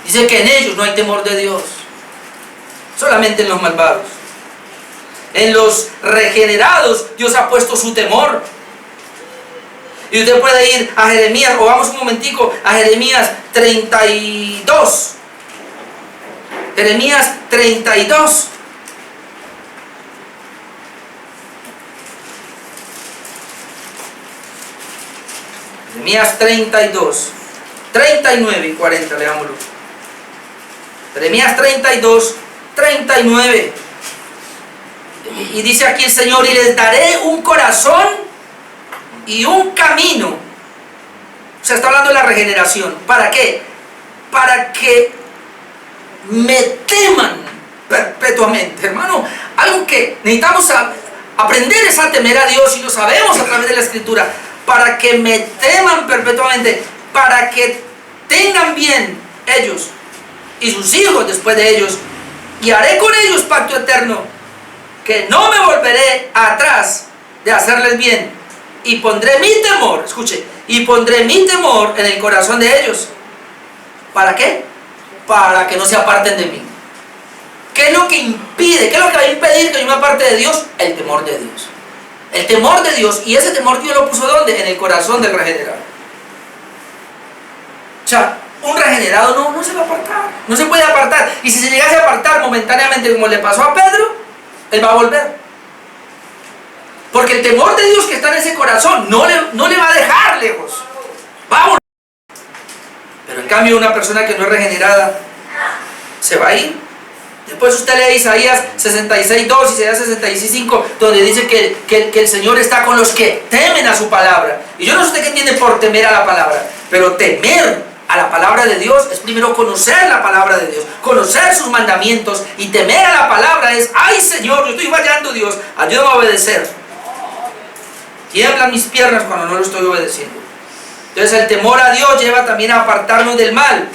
Dice que en ellos no hay temor de Dios. Solamente en los malvados. En los regenerados Dios ha puesto su temor. Y usted puede ir a Jeremías, o vamos un momentico a Jeremías 32. Jeremías 32. Jeremías 32, 39 y 40, leámoslo. Jeremías 32, 39. Y dice aquí el Señor, y les daré un corazón y un camino. O sea, está hablando de la regeneración. ¿Para qué? Para que me teman perpetuamente. Hermano, algo que necesitamos aprender es a temer a Dios, y lo sabemos a través de la Escritura. Para que me teman perpetuamente, para que tengan bien ellos y sus hijos después de ellos, y haré con ellos pacto eterno, que no me volveré atrás de hacerles bien, y pondré mi temor, escuche, y pondré mi temor en el corazón de ellos. ¿Para qué? Para que no se aparten de mí. ¿Qué es lo que impide? ¿Qué es lo que va a impedir que yo me aparte de Dios? El temor de Dios. El temor de Dios. Y ese temor Dios lo puso ¿dónde? En el corazón del regenerado. O sea, un regenerado no se va a apartar. No se puede apartar. Y si se llegase a apartar momentáneamente, como le pasó a Pedro, él va a volver. Porque el temor de Dios que está en ese corazón no le va a dejar lejos. Va a volver. Pero en cambio una persona que no es regenerada se va a ir. Después usted lee Isaías 66:2 y Isaías 66:5, donde dice que el Señor está con los que temen a su palabra. Y yo no sé usted qué entiende por temer a la palabra, pero temer a la palabra de Dios es primero conocer la palabra de Dios, conocer sus mandamientos, y temer a la palabra es, ay Señor, yo estoy fallando, Dios, ayúdame a obedecer. Tiemblan mis piernas cuando no lo estoy obedeciendo. Entonces el temor a Dios lleva también a apartarnos del mal.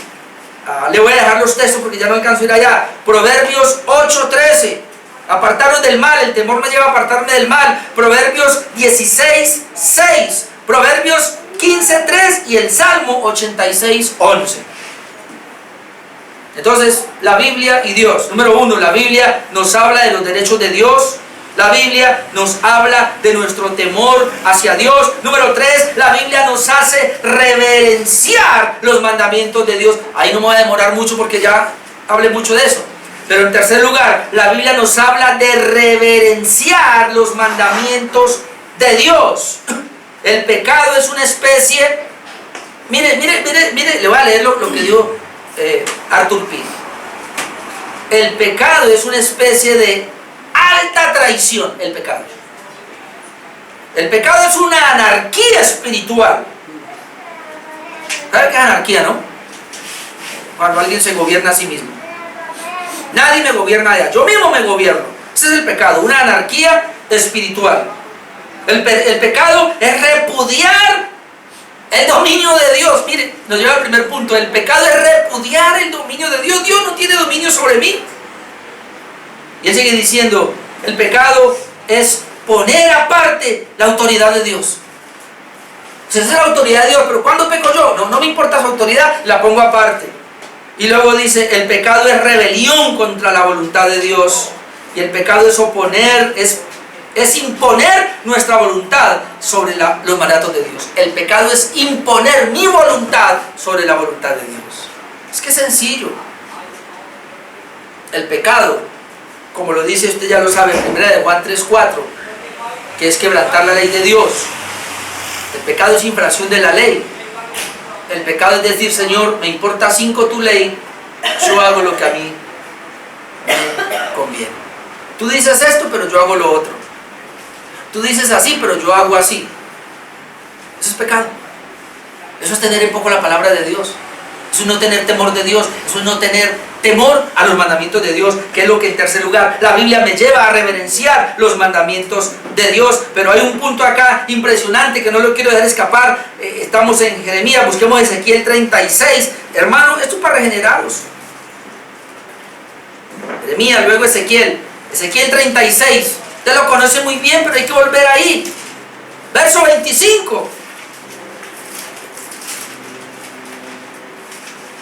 Le voy a dejar los textos porque ya no alcanzo a ir allá. Proverbios 8:13. Apartaros del mal, el temor me lleva a apartarme del mal. Proverbios 16:6. Proverbios 15:3 y el Salmo 86:11. Entonces, la Biblia y Dios. Número uno, la Biblia nos habla de los derechos de Dios. La Biblia nos habla de nuestro temor hacia Dios. Número 3, la Biblia nos hace reverenciar los mandamientos de Dios. Ahí no me voy a demorar mucho porque ya hablé mucho de eso. Pero en tercer lugar, la Biblia nos habla de reverenciar los mandamientos de Dios. El pecado es una especie... Mire, le voy a leer lo que dijo Arthur Pink. El pecado es una especie de alta traición. El pecado es una anarquía espiritual. ¿Sabe qué es anarquía, no? Cuando alguien se gobierna a sí mismo. Nadie me gobierna allá, yo mismo me gobierno. Ese es el pecado, una anarquía espiritual. El pecado es repudiar el dominio de Dios. Mire, nos lleva al primer punto. El pecado es repudiar el dominio de Dios. Dios no tiene dominio sobre mí. Y él sigue diciendo, el pecado es poner aparte la autoridad de Dios. O sea, esa es la autoridad de Dios, pero ¿cuándo peco yo? No me importa su autoridad, la pongo aparte. Y luego dice, el pecado es rebelión contra la voluntad de Dios. Y el pecado es oponer, es imponer nuestra voluntad sobre los mandatos de Dios. El pecado es imponer mi voluntad sobre la voluntad de Dios. Es que es sencillo. El pecado, como lo dice, usted ya lo sabe, en 1 de Juan 3:4, que es quebrantar la ley de Dios. El pecado es infracción de la ley. El pecado es decir, Señor, me importa 5 tu ley, yo hago lo que a mí me conviene. Tú dices esto, pero yo hago lo otro. Tú dices así, pero yo hago así. Eso es pecado. Eso es tener en poco la palabra de Dios. Eso es no tener temor de Dios. Eso es no tener temor a los mandamientos de Dios, que es lo que en tercer lugar, la Biblia me lleva a reverenciar los mandamientos de Dios. Pero hay un punto acá impresionante que no lo quiero dejar escapar. Estamos en Jeremías, busquemos Ezequiel 36. Hermano, esto es para regenerados. Jeremías, luego Ezequiel 36. Usted lo conoce muy bien, pero hay que volver ahí. Verso 25.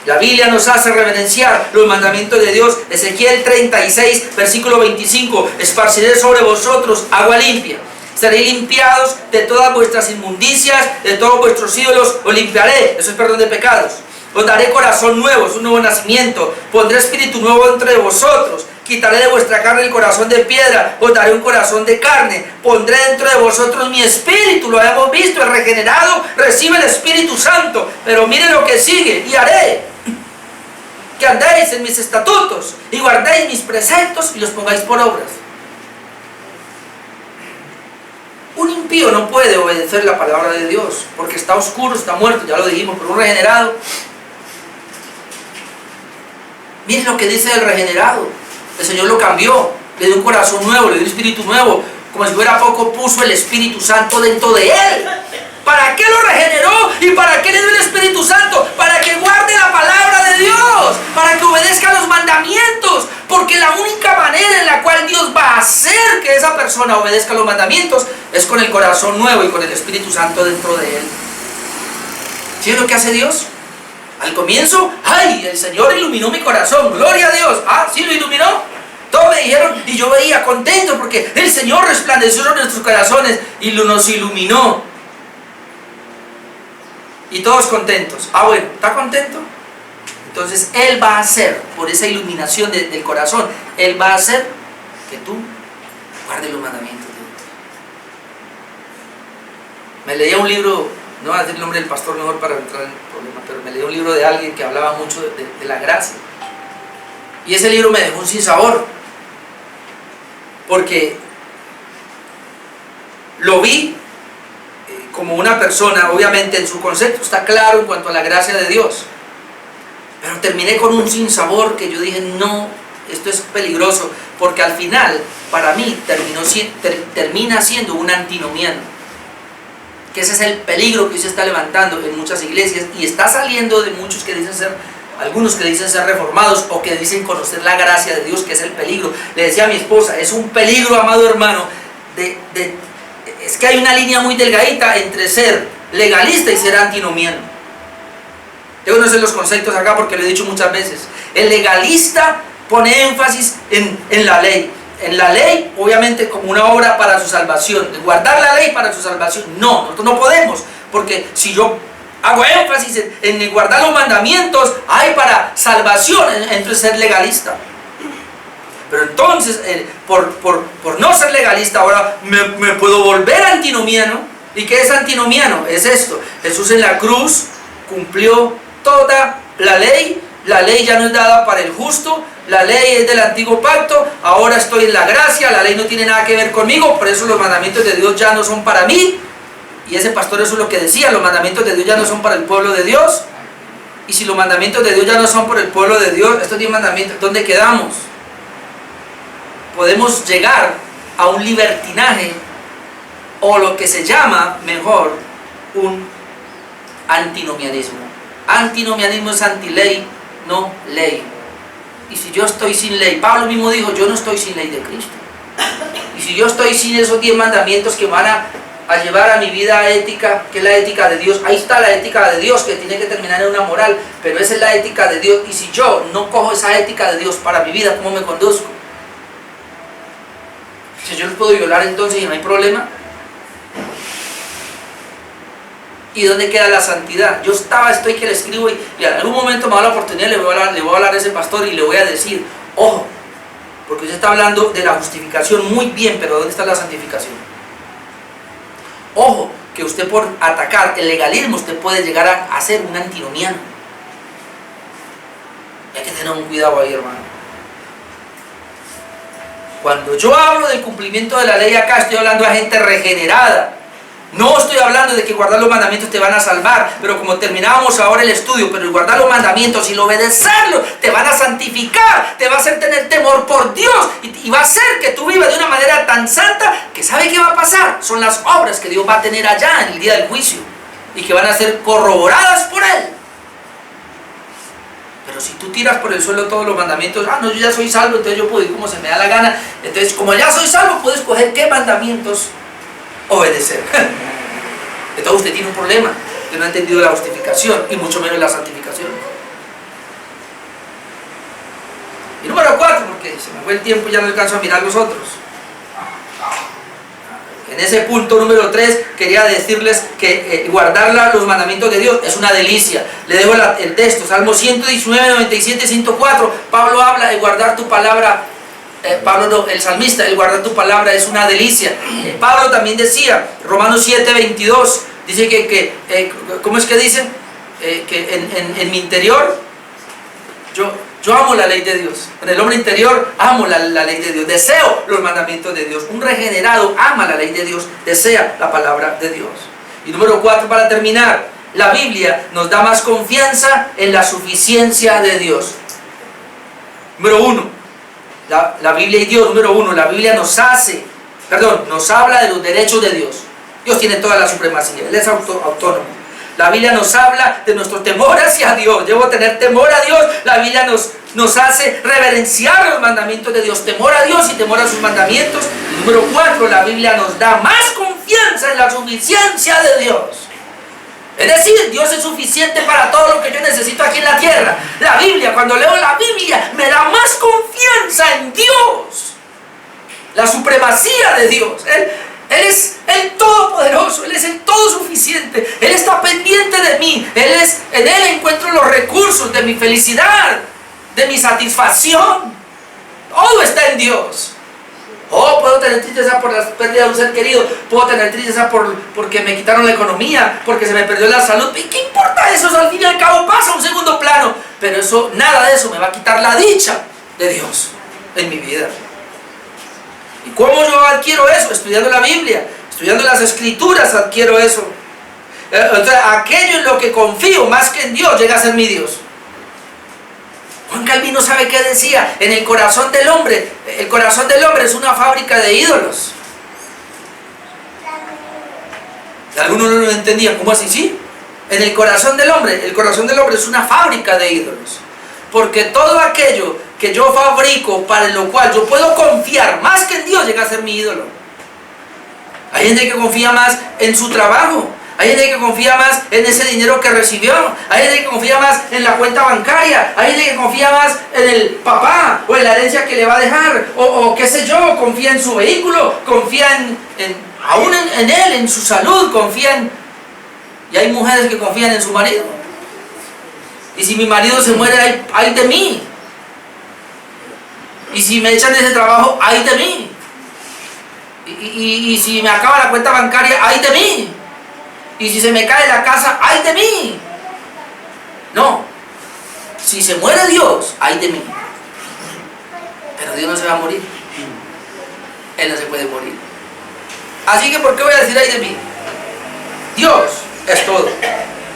La Biblia nos hace reverenciar los mandamientos de Dios. Ezequiel 36, versículo 25. Esparciré sobre vosotros agua limpia. Seréis limpiados de todas vuestras inmundicias, de todos vuestros ídolos os limpiaré. Eso es perdón de pecados. Os daré corazón nuevo, es un nuevo nacimiento. Pondré espíritu nuevo dentro de vosotros. Quitaré de vuestra carne el corazón de piedra, os daré un corazón de carne. Pondré dentro de vosotros mi espíritu. Lo habíamos visto, el regenerado recibe el Espíritu Santo. Pero miren lo que sigue, y haré que andéis en mis estatutos y guardéis mis preceptos y los pongáis por obras. Un impío no puede obedecer la palabra de Dios porque está oscuro, está muerto, ya lo dijimos. Pero un regenerado, miren lo que dice el regenerado. El Señor lo cambió, le dio un corazón nuevo, le dio un espíritu nuevo. Como si fuera poco, puso el Espíritu Santo dentro de él. ¿Para qué lo regeneró? ¿Y para qué le dio el Espíritu Santo? Para que guarde la palabra de Dios, para que obedezca los mandamientos. Porque la única manera en la cual Dios va a hacer que esa persona obedezca los mandamientos es con el corazón nuevo y con el Espíritu Santo dentro de él. ¿Sí es lo que hace Dios? Al comienzo, ¡ay! El Señor iluminó mi corazón, ¡gloria a Dios! ¿Ah, sí lo iluminó? Todos me dijeron, y yo veía contento porque el Señor resplandeció en nuestros corazones y nos iluminó. Y todos contentos. Ah, bueno, ¿está contento? Entonces Él va a hacer, por esa iluminación del corazón, Él va a hacer que tú guardes los mandamientos de Dios. Me leía un libro, no voy a decir el nombre del pastor mejor para entrar en el problema, pero me leía un libro de alguien que hablaba mucho de la gracia. Y ese libro me dejó un sinsabor, porque lo vi como una persona, obviamente en su concepto está claro en cuanto a la gracia de Dios, pero terminé con un sinsabor que yo dije, no, esto es peligroso, porque al final, para mí, termina siendo un antinomiano, que ese es el peligro que hoy se está levantando en muchas iglesias, y está saliendo de muchos que dicen ser Algunos que dicen ser reformados o que dicen conocer la gracia de Dios, que es el peligro. Le decía a mi esposa, es un peligro, amado hermano, es que hay una línea muy delgadita entre ser legalista y ser antinomiano. Yo no sé los conceptos acá porque lo he dicho muchas veces. El legalista pone énfasis en la ley. En la ley, obviamente, como una obra para su salvación. Guardar la ley para su salvación. No, nosotros no podemos. Porque si yo hago énfasis en guardar los mandamientos, hay para salvación, entonces ser legalista. Pero entonces, por no ser legalista, ahora me puedo volver antinomiano. ¿Y qué es antinomiano? Es esto: Jesús en la cruz cumplió toda la ley. La ley ya no es dada para el justo, la ley es del antiguo pacto, ahora estoy en la gracia, la ley no tiene nada que ver conmigo, por eso los mandamientos de Dios ya no son para mí. Y ese pastor eso es lo que decía, los mandamientos de Dios ya no son para el pueblo de Dios. Y si los mandamientos de Dios ya no son para el pueblo de Dios, estos 10 mandamientos, ¿dónde quedamos? Podemos llegar a un libertinaje, o lo que se llama mejor, un antinomianismo. Antinomianismo es antiley, no ley. Y si yo estoy sin ley, Pablo mismo dijo, yo no estoy sin ley de Cristo. Y si yo estoy sin esos 10 mandamientos que van a llevar a mi vida ética, que es la ética de Dios, ahí está la ética de Dios, que tiene que terminar en una moral, pero esa es la ética de Dios. Y si yo no cojo esa ética de Dios para mi vida, ¿cómo me conduzco? Si yo los puedo violar entonces y no hay problema. ¿Y dónde queda la santidad? Yo estoy que le escribo y en algún momento me da la oportunidad, le voy a hablar a ese pastor y le voy a decir, ojo, porque usted está hablando de la justificación muy bien, pero ¿dónde está la santificación? Ojo, que usted por atacar el legalismo, usted puede llegar a ser un antinomiano. Hay que tener un cuidado ahí, hermano. Cuando yo hablo del cumplimiento de la ley acá, estoy hablando a gente regenerada. No estoy hablando de que guardar los mandamientos te van a salvar, pero como terminábamos ahora el estudio, pero el guardar los mandamientos y el obedecerlos te van a santificar, te va a hacer tener temor por Dios y va a hacer que tú vivas de una manera tan santa que ¿sabe qué va a pasar? Son las obras que Dios va a tener allá en el día del juicio y que van a ser corroboradas por Él. Pero si tú tiras por el suelo todos los mandamientos, no, yo ya soy salvo, entonces yo puedo ir como se me da la gana, entonces como ya soy salvo, puedo escoger qué mandamientos obedecer. Entonces usted tiene un problema, que no ha entendido la justificación y mucho menos la santificación. Y número 4, porque se me fue el tiempo y ya no alcanzo a mirar los otros. En ese punto número 3 quería decirles que guardar los mandamientos de Dios es una delicia. Le dejo el texto, Salmo 119, 97, 104. Pablo habla de guardar tu palabra. Pablo no, el salmista, el guardar tu palabra es una delicia. Pablo también decía, Romanos 7, 22, dice ¿cómo es que dice? Que en mi interior, yo amo la ley de Dios. En el hombre interior amo la ley de Dios, deseo los mandamientos de Dios. Un regenerado ama la ley de Dios, desea la palabra de Dios. Y número 4, para terminar, la Biblia nos da más confianza en la suficiencia de Dios. Número 1. La Biblia y Dios, número 1, la Biblia nos habla de los derechos de Dios. Dios tiene toda la supremacía, Él es autónomo. La Biblia nos habla de nuestro temor hacia Dios. Debo tener temor a Dios. La Biblia nos hace reverenciar los mandamientos de Dios, temor a Dios y temor a sus mandamientos. Y número 4, la Biblia nos da más confianza en la suficiencia de Dios. Es decir, Dios es suficiente para todo lo que yo necesito aquí en la tierra. La Biblia, cuando leo la Biblia, me da más confianza en Dios. La supremacía de Dios. Él es el todopoderoso, Él es el todo suficiente. Él está pendiente de mí. En Él encuentro los recursos de mi felicidad, de mi satisfacción. Todo está en Dios. Puedo tener tristeza por la pérdida de un ser querido, puedo tener tristeza porque me quitaron la economía, porque se me perdió la salud. ¿Y qué importa eso? Al fin y al cabo pasa a un segundo plano. Pero nada de eso me va a quitar la dicha de Dios en mi vida. ¿Y cómo yo adquiero eso? Estudiando la Biblia, estudiando las Escrituras adquiero eso. Entonces, aquello en lo que confío más que en Dios llega a ser mi Dios. Juan Calvino, ¿sabe qué decía? En el corazón del hombre es una fábrica de ídolos. Algunos no lo entendían. ¿Cómo así? Sí. En el corazón del hombre es una fábrica de ídolos. porque todo aquello que yo fabrico para lo cual yo puedo confiar más que en Dios llega a ser mi ídolo. Hay gente que confía más en su trabajo, hay gente que confía más en ese dinero que recibió, hay gente que confía más en la cuenta bancaria, hay gente que confía más en el papá o en la herencia que le va a dejar, o qué sé yo, confía en su vehículo, confía aún en él, en su salud, confían. Y hay mujeres que confían en su marido. Y si mi marido se muere, ay de mí. Y si me echan de ese trabajo, ay de mí. Y si me acaba la cuenta bancaria, ay de mí. Y si se me cae la casa, ay de mí. No. Si se muere Dios, ay de mí. Pero Dios no se va a morir. Él no se puede morir. Así que, ¿por qué voy a decir ay de mí? Dios es todo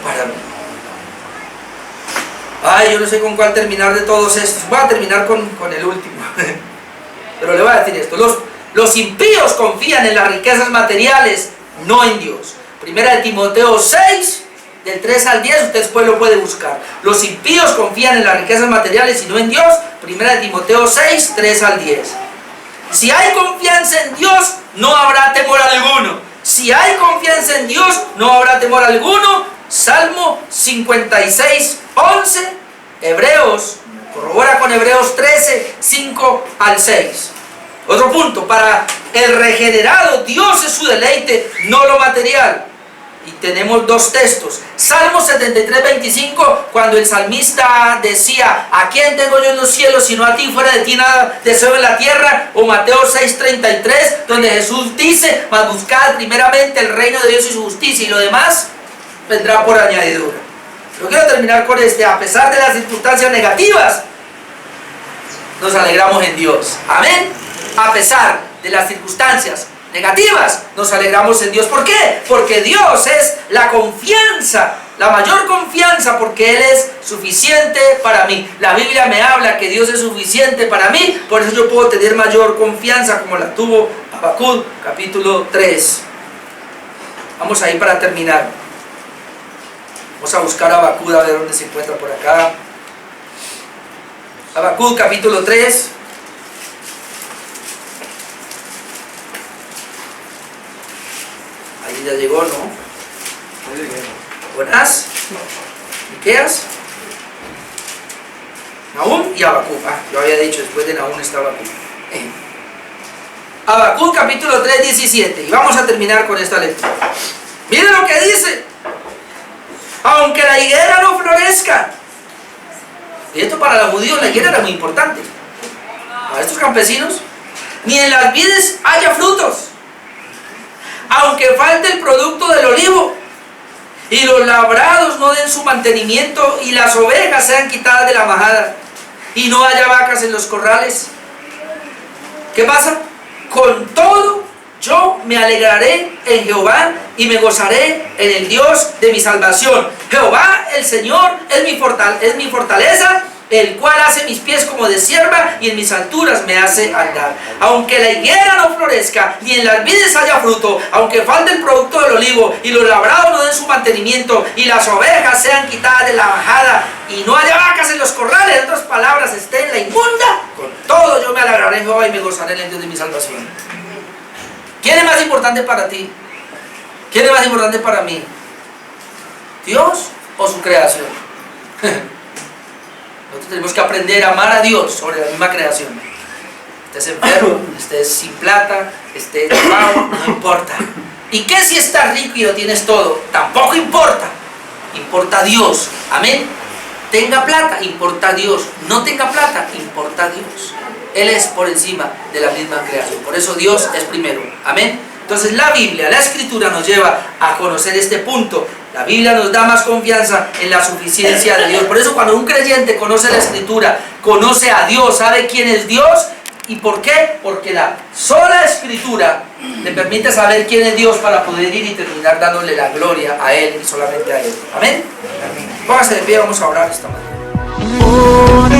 para mí. Ay, yo no sé con cuál terminar de todos estos. Voy a terminar con el último. Pero le voy a decir esto. Los impíos confían en las riquezas materiales, no en Dios. Primera de Timoteo 6, del 3 al 10, usted después lo puede buscar. Los impíos confían en las riquezas materiales y no en Dios. Primera de Timoteo 6, 3 al 10. Si hay confianza en Dios, no habrá temor alguno. Si hay confianza en Dios, no habrá temor alguno. Salmo 56, 11. Hebreos, corrobora con Hebreos 13, 5 al 6. Otro punto, para el regenerado, Dios es su deleite, no lo material. Y tenemos dos textos. Salmo 73, 25, cuando el salmista decía: ¿a quién tengo yo en los cielos sino a ti? Fuera de ti nada deseo en la tierra. O Mateo 6, 33, donde Jesús dice: mas buscad primeramente el reino de Dios y su justicia, y lo demás vendrá por añadidura. Pero quiero terminar con este: a pesar de las circunstancias negativas, nos alegramos en Dios. Amén. A pesar de las circunstancias negativas, nos alegramos en Dios. ¿Por qué? Porque Dios es la confianza, la mayor confianza, porque Él es suficiente para mí. La Biblia me habla que Dios es suficiente para mí, por eso yo puedo tener mayor confianza como la tuvo Habacuc, capítulo 3. Vamos ahí para terminar. Vamos a buscar a Habacuc, a ver dónde se encuentra por acá. Habacuc, capítulo 3. Ahí ya llegó, ¿no? Jonás, Miqueas, Nahum y Habacuc. Yo había dicho, después de Nahum está Habacuc. Habacuc, capítulo 3, 17. Y vamos a terminar con esta lectura. Miren lo que dice: aunque la higuera no florezca. Y esto para los judíos, la higuera era muy importante. Para estos campesinos, ni en las vides haya frutos. Aunque falte el producto del olivo, y los labrados no den su mantenimiento, y las ovejas sean quitadas de la majada, y no haya vacas en los corrales. ¿Qué pasa? Con todo, yo me alegraré en Jehová y me gozaré en el Dios de mi salvación. Jehová, el Señor, es mi fortaleza, el cual hace mis pies como de sierva y en mis alturas me hace andar. Aunque la higuera no florezca, ni en las vides haya fruto, aunque falte el producto del olivo, y los labrados no den su mantenimiento, y las ovejas sean quitadas de la majada, y no haya vacas en los corrales, en otras palabras, esté en la inmunda, con todo yo me alegraré en Jehová y me gozaré en el Dios de mi salvación. ¿Quién es más importante para ti? ¿Quién es más importante para mí? ¿Dios o su creación? Nosotros tenemos que aprender a amar a Dios sobre la misma creación. Estés enfermo, estés sin plata, estés enfermo, no importa. ¿Y qué si estás rico y lo tienes todo? Tampoco importa. Importa Dios. Amén. Tenga plata, importa Dios. No tenga plata, importa Dios. Él es por encima de la misma creación. Por eso Dios es primero. Amén. Entonces la Biblia, la Escritura nos lleva a conocer este punto. La Biblia nos da más confianza en la suficiencia de Dios. Por eso cuando un creyente conoce la Escritura, conoce a Dios, sabe quién es Dios. ¿Y por qué? Porque la sola Escritura le permite saber quién es Dios para poder ir y terminar dándole la gloria a Él y solamente a Él. Amén. Póngase de pie, vamos a orar esta mañana.